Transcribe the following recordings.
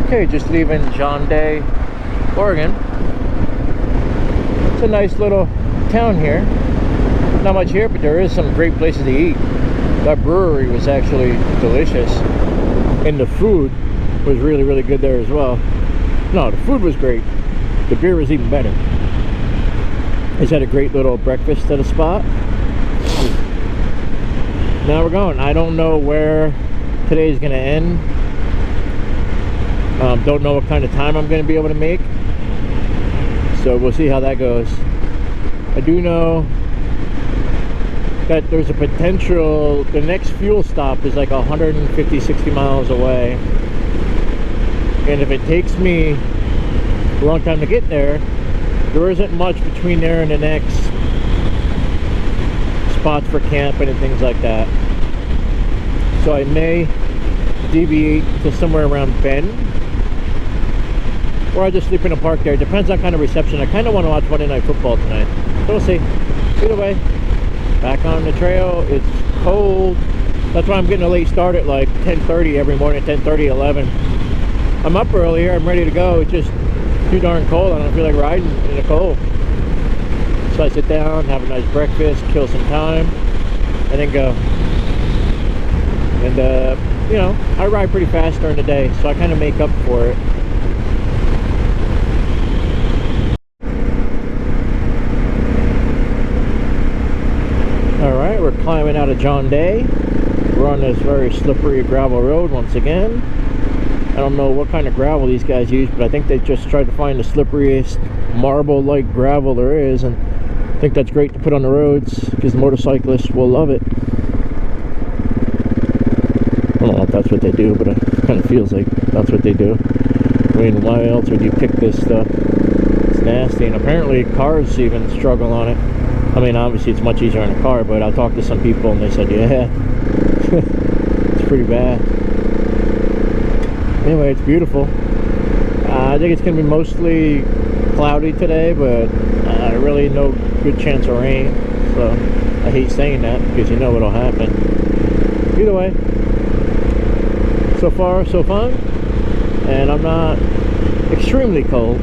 Okay, just leaving John Day, Oregon. It's a nice little town here. Not much here, but there is some great places to eat. That brewery was actually delicious, and the food was really, really good there as well. No, the food was great. The beer was even better. I just had a great little breakfast at a spot. Now we're going. I don't know where today's gonna end. Don't know what kind of time I'm going to be able to make, so we'll see how that goes. I do know that there's a potential, the next fuel stop is like 150-60 miles away, and if it takes me a long time to get there, there isn't much between there and the next spots for camping and things like that. So I may deviate to somewhere around Bend, or I just sleep in a park there. Depends on kind of reception. I kind of want to watch Monday Night Football tonight, so we'll see. Either way, back on the trail. It's cold. That's why I'm getting a late start at like 10:30 every morning, 10:30, 11. I'm up earlier. I'm ready to go. It's just too darn cold. I don't feel like riding in the cold. So I sit down, have a nice breakfast, kill some time, and then go. And you know, I ride pretty fast during the day, so I kind of make up for it. Alright, we're climbing out of John Day. We're on this very slippery gravel road once again. I don't know what kind of gravel these guys use, but I think they just tried to find the slipperiest marble-like gravel there is, and I think that's great to put on the roads because motorcyclists will love it. I don't know if that's what they do, but it kind of feels like that's what they do. I mean, why else would you pick this stuff? It's nasty, and apparently cars even struggle on it. I mean, obviously it's much easier in a car, but I talked to some people and they said, yeah, it's pretty bad. Anyway, it's beautiful. I think it's going to be mostly cloudy today, but really no good chance of rain. So I hate saying that because you know what'll happen. Either way, so far so fun, and I'm not extremely cold,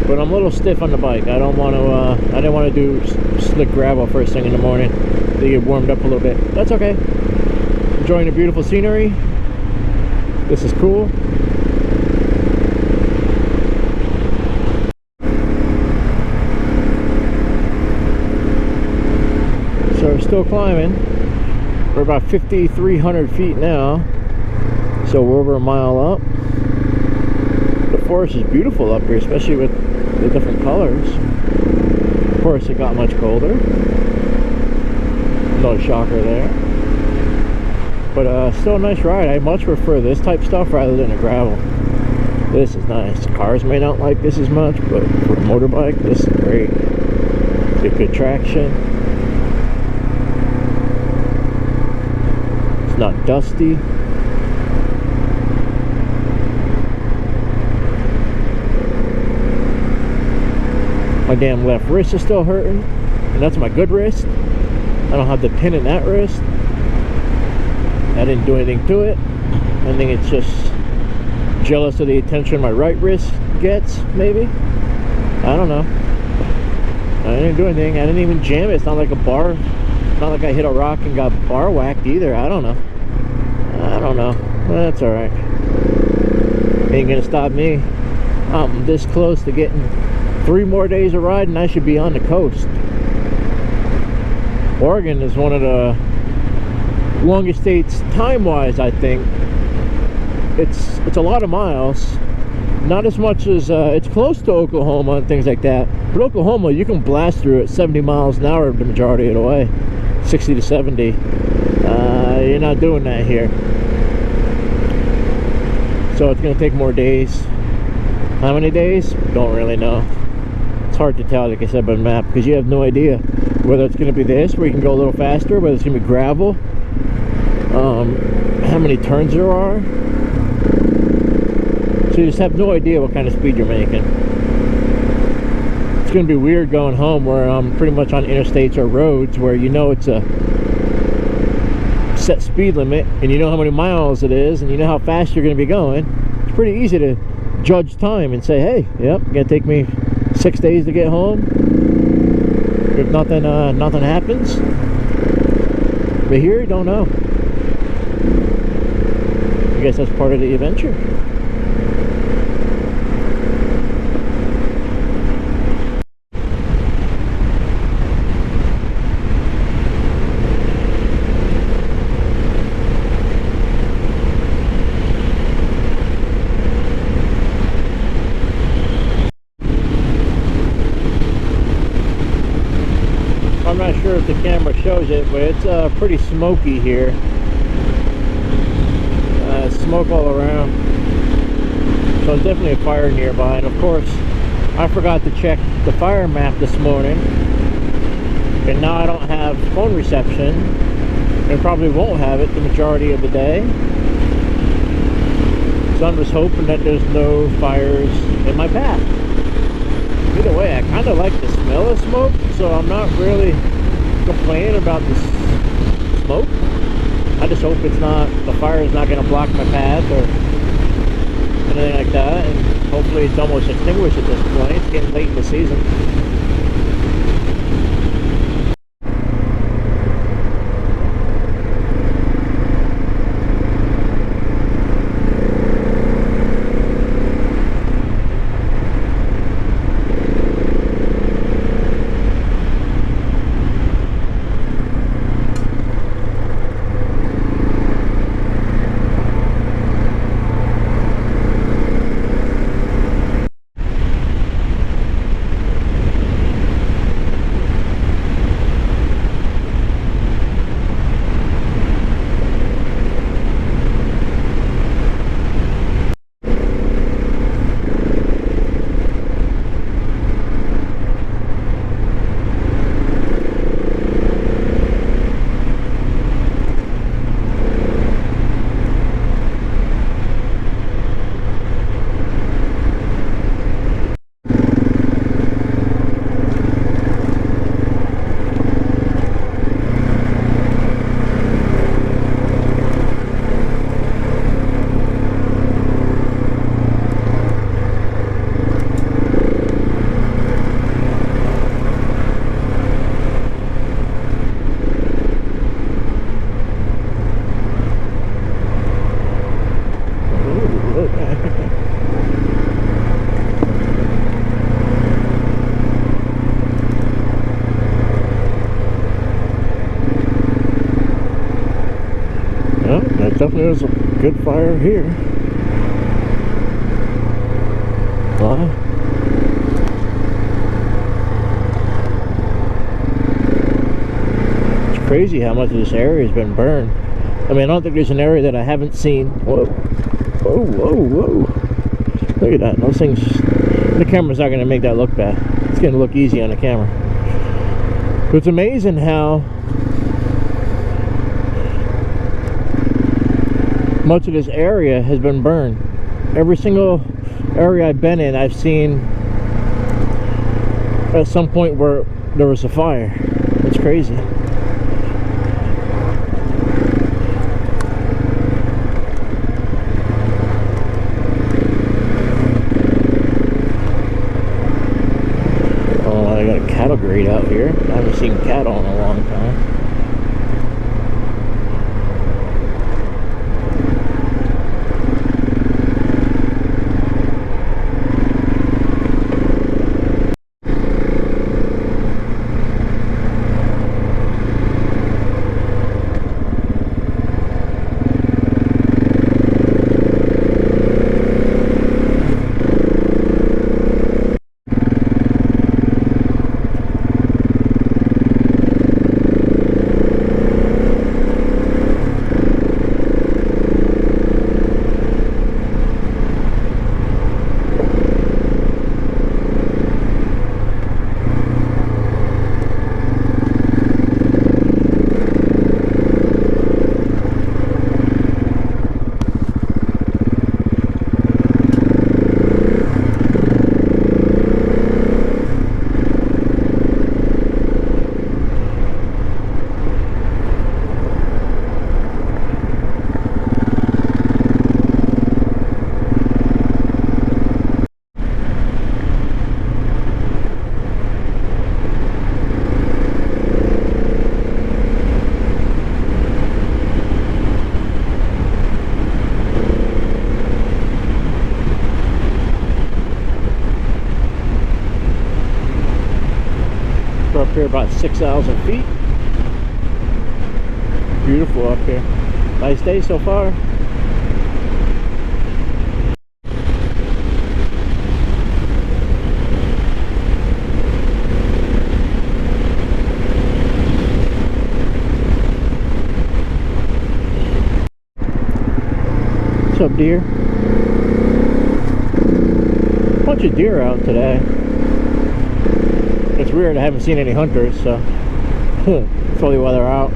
but I'm a little stiff on the bike. I don't want to I didn't want to do slick gravel first thing in the morning to get warmed up a little bit. That's okay. Enjoying the beautiful scenery. This is cool. So we're still climbing. We're about 5,300 feet now, so we're over a mile up. The forest is beautiful up here, especially with the different colors. Of course, it got much colder. No shocker there. But still a nice ride. I much prefer this type stuff rather than a gravel. This is nice. Cars may not like this as much, but for a motorbike, this is great. Get good traction. It's not dusty. My damn left wrist is still hurting, and that's my good wrist. I don't have the pin in that wrist. I didn't do anything to it. I think it's just jealous of the attention my right wrist gets, maybe. I don't know. I didn't do anything. I didn't even jam it. It's not like a bar. Not like I hit a rock and got bar whacked either. I don't know. I don't know. That's alright. Ain't gonna stop me. I'm this close to getting 3 more days of riding. I should be on the coast. Oregon is one of the longest states time-wise, I think. It's a lot of miles. Not as much as it's close to Oklahoma and things like that, but Oklahoma you can blast through at 70 miles an hour the majority of the way, 60 to 70. You're not doing that here, so it's gonna take more days. How many days? Don't really know. It's hard to tell, like I said, by the map, because you have no idea whether it's going to be this where you can go a little faster, whether it's going to be gravel, how many turns there are. So you just have no idea what kind of speed you're making. It's going to be weird going home where I'm pretty much on interstates or roads where you know it's a set speed limit and you know how many miles it is and you know how fast you're going to be going, it's pretty easy to judge time and say, hey, yep, gonna take me 6 days to get home if nothing happens. But here, you don't know. I guess that's part of the adventure. I'm not sure if the camera shows it, but it's pretty smoky here. Smoke all around. So there's definitely a fire nearby. And of course, I forgot to check the fire map this morning. And now I don't have phone reception. And probably won't have it the majority of the day. So I'm just hoping that there's no fires in my path. Either way, I kind of like the smell of smoke, so I'm not really complaining about the smoke. I just hope it's not, the fire is not going to block my path or anything like that, and hopefully it's almost extinguished at this point. It's getting late in the season. Definitely was a good fire here. Wow. It's crazy how much of this area has been burned. I mean, I don't think there's an area that I haven't seen. Whoa. Whoa, whoa, whoa. Look at that. Those things, the camera's not going to make that look bad. It's going to look easy on the camera. But it's amazing how much of this area has been burned. Every single area I've been in, I've seen at some point where there was a fire. It's crazy. Oh, I got a cattle grate out here. I haven't seen cattle in a long time. 6,000 feet. Beautiful up here. Nice day so far. What's up, deer? Bunch of deer out today. It's weird, I haven't seen any hunters, so that's probably why they're out.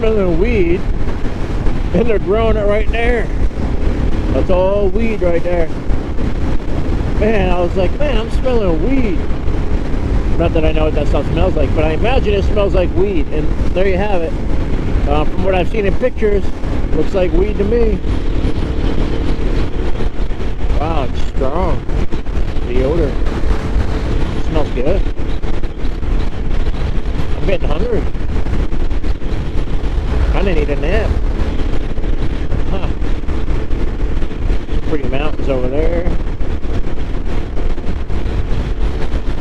Smelling weed, and they're growing it right there. That's all weed right there. Man, I was like, man, I'm smelling weed. Not that I know what that stuff smells like, but I imagine it smells like weed. And there you have it. From what I've seen in pictures, looks like weed to me. Wow, it's strong. The odor. It smells good. I'm getting hungry. I need a nap. Huh. Pretty mountains over there.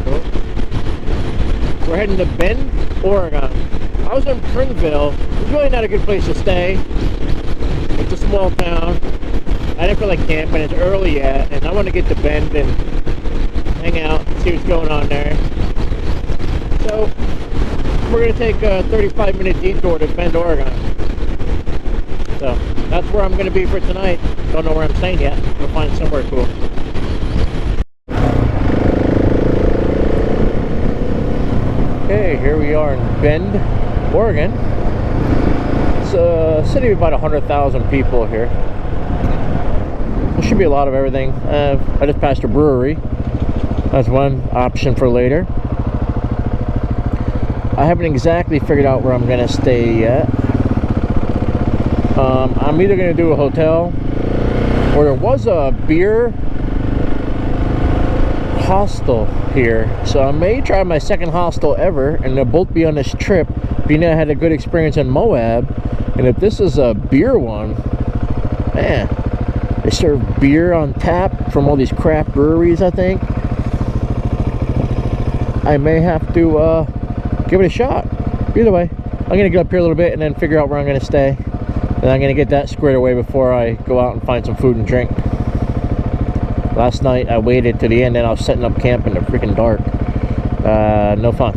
Oh. We're heading to Bend, Oregon. I was in Prineville. It's really not a good place to stay. It's a small town. I didn't feel like camping. It's early yet, and I want to get to Bend and hang out and see what's going on there. So we're going to take a 35-minute detour to Bend, Oregon. So that's where I'm going to be for tonight. Don't know where I'm staying yet. We'll find somewhere cool. Okay, here we are in Bend, Oregon. It's a city of about 100,000 people here. There should be a lot of everything. I just passed a brewery. That's one option for later. I haven't exactly figured out where I'm going to stay yet. I'm either going to do a hotel, or there was a beer hostel here, so I may try my second hostel ever, and they'll both be on this trip. Being that I had a good experience in Moab, and if this is a beer one, man, they serve beer on tap from all these craft breweries. I think I may have to give it a shot. Either way, I'm gonna get up here a little bit and then figure out where I'm gonna stay, and I'm gonna get that squared away before I go out and find some food and drink. Last night I waited to the end and I was setting up camp in the freaking dark. No fun.